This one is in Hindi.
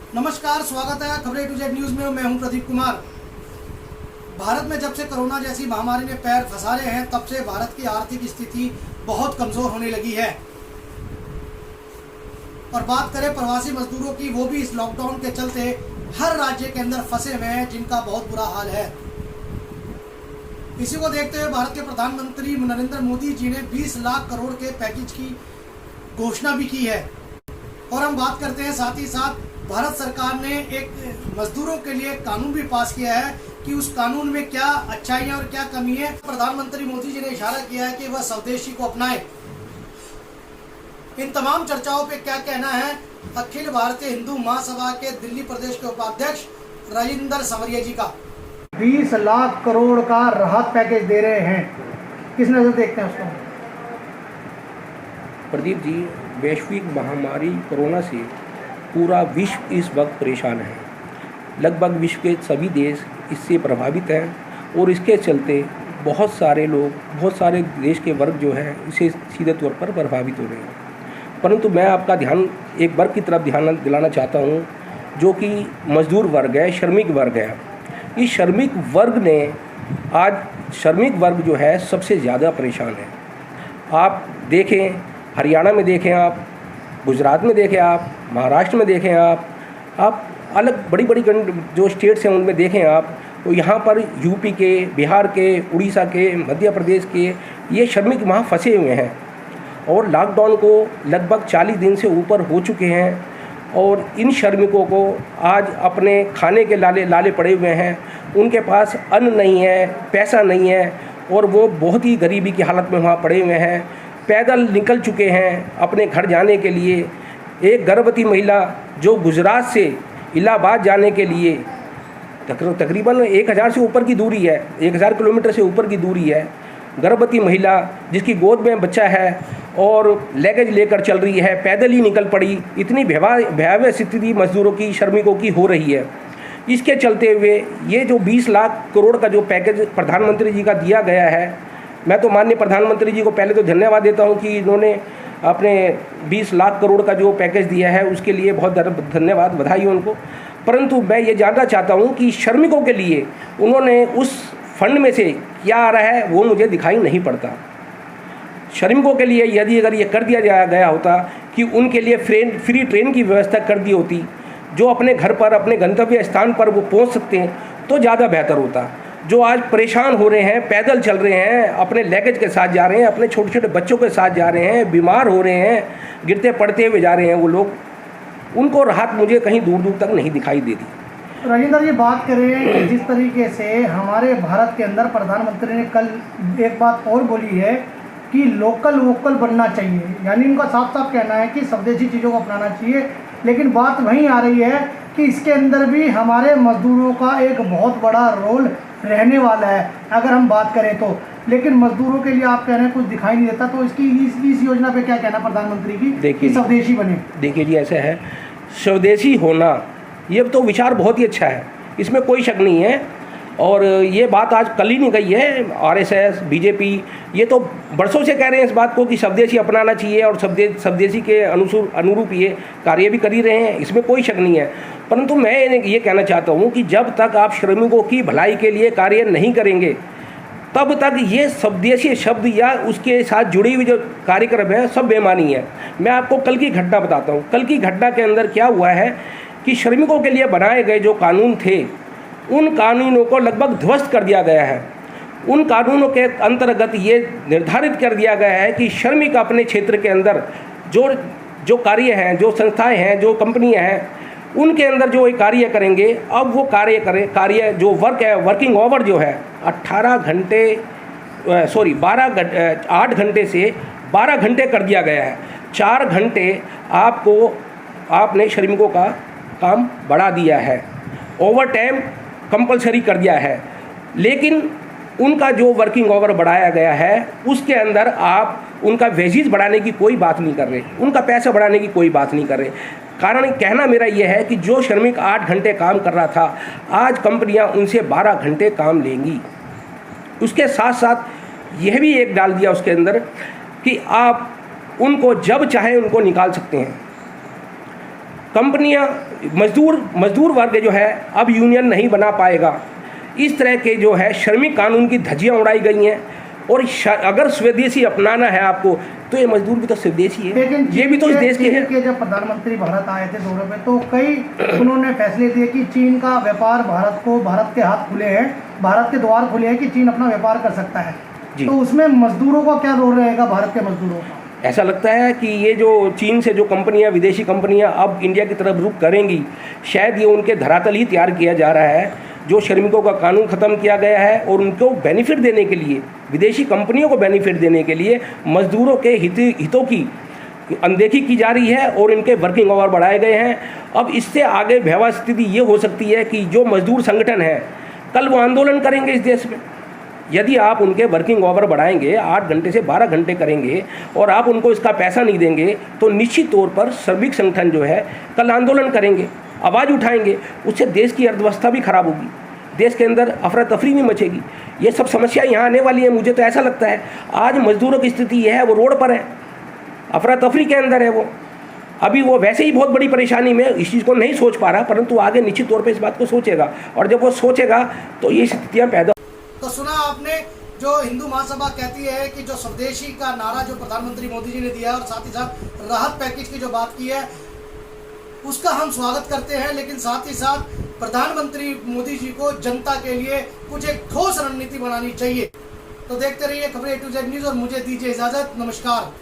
नमस्कार, स्वागत है खबरें A to Z न्यूज में। मैं हूं प्रदीप कुमार। भारत में जब से कोरोना जैसी महामारी ने पैर फंसाए हैं, तब से भारत की आर्थिक स्थिति बहुत कमजोर होने लगी है। और बात करें प्रवासी मजदूरों की, वो भी इस लॉकडाउन के चलते हर राज्य के अंदर फंसे हुए हैं, जिनका बहुत बुरा हाल है। इसी को देखते हुए भारत के प्रधानमंत्री नरेंद्र मोदी जी ने 20 लाख करोड़ के पैकेज की घोषणा भी की है। और हम बात करते हैं साथ ही साथ भारत सरकार ने एक मजदूरों के लिए कानून भी पास किया है कि उस कानून में क्या अच्छाइयां और क्या कमी है। प्रधानमंत्री मोदी जी ने इशारा किया है कि वह स्वदेशी को अपनाए। इन तमाम चर्चाओं पे क्या कहना है अखिल भारतीय हिंदू महासभा के दिल्ली प्रदेश के उपाध्यक्ष राजेंद्र सवरिया जी का। 20 लाख करोड़ का राहत पैकेज दे रहे हैं, किस नजर देखते हैं उसको? प्रदीप जी, वैश्विक महामारी कोरोना से पूरा विश्व इस वक्त परेशान है। लगभग विश्व के सभी देश इससे प्रभावित हैं और इसके चलते बहुत सारे लोग, बहुत सारे देश के वर्ग जो है इसे सीधे तौर पर प्रभावित हो रहे हैं। परंतु मैं आपका ध्यान एक वर्ग की तरफ ध्यान दिलाना चाहता हूँ, जो कि मजदूर वर्ग है, श्रमिक वर्ग है। इस श्रमिक वर्ग ने आज श्रमिक वर्ग जो है सबसे ज़्यादा परेशान है। आप देखें, हरियाणा में देखें, आप गुजरात में देखें, आप महाराष्ट्र में देखें, आप अलग बड़ी बड़ी जो स्टेट्स हैं उनमें देखें आप, तो यहाँ पर यूपी के, बिहार के, उड़ीसा के, मध्य प्रदेश के ये श्रमिक वहाँ फंसे हुए हैं। और लॉकडाउन को लगभग 40 दिन से ऊपर हो चुके हैं और इन श्रमिकों को आज अपने खाने के लाले पड़े हुए हैं। उनके पास अन्न नहीं है, पैसा नहीं है और वो बहुत ही गरीबी की हालत में वहाँ पड़े हुए हैं। पैदल निकल चुके हैं अपने घर जाने के लिए। एक गर्भवती महिला जो गुजरात से इलाहाबाद जाने के लिए तकरीबन 1000 से ऊपर की दूरी है, 1000 किलोमीटर से ऊपर की दूरी है। गर्भवती महिला जिसकी गोद में बच्चा है और लगेज लेकर चल रही है, पैदल ही निकल पड़ी। इतनी भयावह स्थिति मजदूरों की, श्रमिकों की हो रही है। इसके चलते हुए ये जो 20 लाख करोड़ का जो पैकेज प्रधानमंत्री जी का दिया गया है, मैं तो माननीय प्रधानमंत्री जी को पहले तो धन्यवाद देता हूं कि इन्होंने अपने 20 लाख करोड़ का जो पैकेज दिया है उसके लिए बहुत धन्यवाद, बधाई हो उनको। परंतु मैं ये जानना चाहता हूं कि श्रमिकों के लिए उन्होंने उस फंड में से क्या आ रहा है वो मुझे दिखाई नहीं पड़ता। श्रमिकों के लिए यदि अगर ये कर दिया गया होता कि उनके लिए फ्री ट्रेन की व्यवस्था कर दी होती, जो अपने घर पर, अपने गंतव्य स्थान पर वो पहुँच सकते हैं, तो ज़्यादा बेहतर होता। जो आज परेशान हो रहे हैं, पैदल चल रहे हैं, अपने लगेज के साथ जा रहे हैं, अपने छोटे छोटे बच्चों के साथ जा रहे हैं, बीमार हो रहे हैं, गिरते पड़ते हुए जा रहे हैं वो लोग, उनको राहत मुझे कहीं दूर दूर तक नहीं दिखाई देती। राजेंद्र जी, बात करें कि जिस तरीके से हमारे भारत के अंदर प्रधानमंत्री ने कल एक बात और बोली है कि लोकल वोकल बनना चाहिए, यानी उनका साफ साफ कहना है कि स्वदेशी चीज़ों को अपनाना चाहिए। लेकिन बात वहीं आ रही है कि इसके अंदर भी हमारे मजदूरों का एक बहुत बड़ा रोल रहने वाला है, अगर हम बात करें तो। लेकिन मजदूरों के लिए आप कह रहे हैं कुछ दिखाई नहीं देता, तो इसकी इस योजना पे क्या कहना प्रधानमंत्री की? देखिए, स्वदेशी बने। देखिए जी, ऐसा है, स्वदेशी होना ये तो विचार बहुत ही अच्छा है, इसमें कोई शक नहीं है। और ये बात आज कल ही नहीं गई है। RSS, BJP ये तो बरसों से कह रहे हैं इस बात को कि स्वदेशी अपनाना चाहिए और स्वदेशी के अनुरूप ये कार्य भी कर ही रहे हैं, इसमें कोई शक नहीं है। परंतु मैं ये कहना चाहता हूँ कि जब तक आप श्रमिकों की भलाई के लिए कार्य नहीं करेंगे, तब तक ये स्वदेशी शब्द या उसके साथ जुड़ी हुई जो कार्यक्रम है सब बेमानी है। मैं आपको कल की घटना बताता हूँ। कल की घटना के अंदर क्या हुआ है कि श्रमिकों के लिए बनाए गए जो कानून थे, उन कानूनों को लगभग ध्वस्त कर दिया गया है। उन कानूनों के अंतर्गत ये निर्धारित कर दिया गया है कि श्रमिक अपने क्षेत्र के अंदर जो कार्य हैं, जो संस्थाएं हैं, जो कंपनियां हैं, उनके अंदर जो कार्य करेंगे, अब वो कार्य जो वर्क है, वर्किंग आवर जो है 8 घंटे से 12 घंटे कर दिया गया है। 4 घंटे आपने श्रमिकों का काम बढ़ा दिया है, ओवर टाइम कंपलसरी कर दिया है। लेकिन उनका जो वर्किंग आवर बढ़ाया गया है उसके अंदर आप उनका वेजेस बढ़ाने की कोई बात नहीं कर रहे, उनका पैसा बढ़ाने की कोई बात नहीं कर रहे। कारण कहना मेरा यह है कि जो श्रमिक 8 घंटे काम कर रहा था, आज कंपनियां उनसे 12 घंटे काम लेंगी। उसके साथ साथ यह भी एक डाल दिया उसके अंदर कि आप उनको जब चाहे उनको निकाल सकते हैं। कंपनियां, मजदूर वर्ग जो है अब यूनियन नहीं बना पाएगा। इस तरह के जो है श्रमिक कानून की धज्जियां उड़ाई गई हैं। और अगर स्वदेशी अपनाना है आपको तो ये मजदूर भी तो स्वदेशी है, लेकिन ये भी तो इस देश के हैं। जब प्रधानमंत्री भारत आए थे दौरे पे तो कई उन्होंने फैसले दिए कि चीन का व्यापार भारत के हाथ खुले हैं, भारत के द्वार खुले हैं कि चीन अपना व्यापार कर सकता है। तो उसमें मजदूरों का क्या रोल रहेगा, भारत के मजदूरों का? ऐसा लगता है कि ये जो चीन से जो कंपनियां, विदेशी कंपनियां अब इंडिया की तरफ रुख करेंगी, शायद ये उनके धरातल ही तैयार किया जा रहा है। जो श्रमिकों का कानून ख़त्म किया गया है और उनको बेनिफिट देने के लिए, विदेशी कंपनियों को बेनिफिट देने के लिए मजदूरों के हितों की अनदेखी की जा रही है और इनके वर्किंग आवर बढ़ाए गए हैं। अब इससे आगे भयावह स्थिति ये हो सकती है कि जो मजदूर संगठन है कल वो आंदोलन करेंगे इस देश में। यदि आप उनके वर्किंग आवर बढ़ाएंगे, 8 घंटे से 12 घंटे करेंगे और आप उनको इसका पैसा नहीं देंगे तो निश्चित तौर पर श्रमिक संगठन जो है कल आंदोलन करेंगे, आवाज़ उठाएंगे। उससे देश की अर्थव्यवस्था भी खराब होगी, देश के अंदर अफरा तफरी भी मचेगी। ये सब समस्या यहाँ आने वाली है। मुझे तो ऐसा लगता है आज मजदूरों की स्थिति यह है, वो रोड पर है, अफरा तफरी के अंदर है। वो अभी वो वैसे ही बहुत बड़ी परेशानी में इस चीज़ को नहीं सोच पा रहा, परंतु आगे निश्चित तौर पर इस बात को सोचेगा और जब वो सोचेगा तो ये स्थितियाँ पैदा। तो सुना आपने जो हिंदू महासभा कहती है कि जो स्वदेशी का नारा जो प्रधानमंत्री मोदी जी ने दिया और साथ ही साथ राहत पैकेज की जो बात की है उसका हम स्वागत करते हैं, लेकिन साथ ही साथ प्रधानमंत्री मोदी जी को जनता के लिए कुछ एक ठोस रणनीति बनानी चाहिए। तो देखते रहिए खबरें A to Z न्यूज़ और मुझे दीजिए इजाजत। नमस्कार।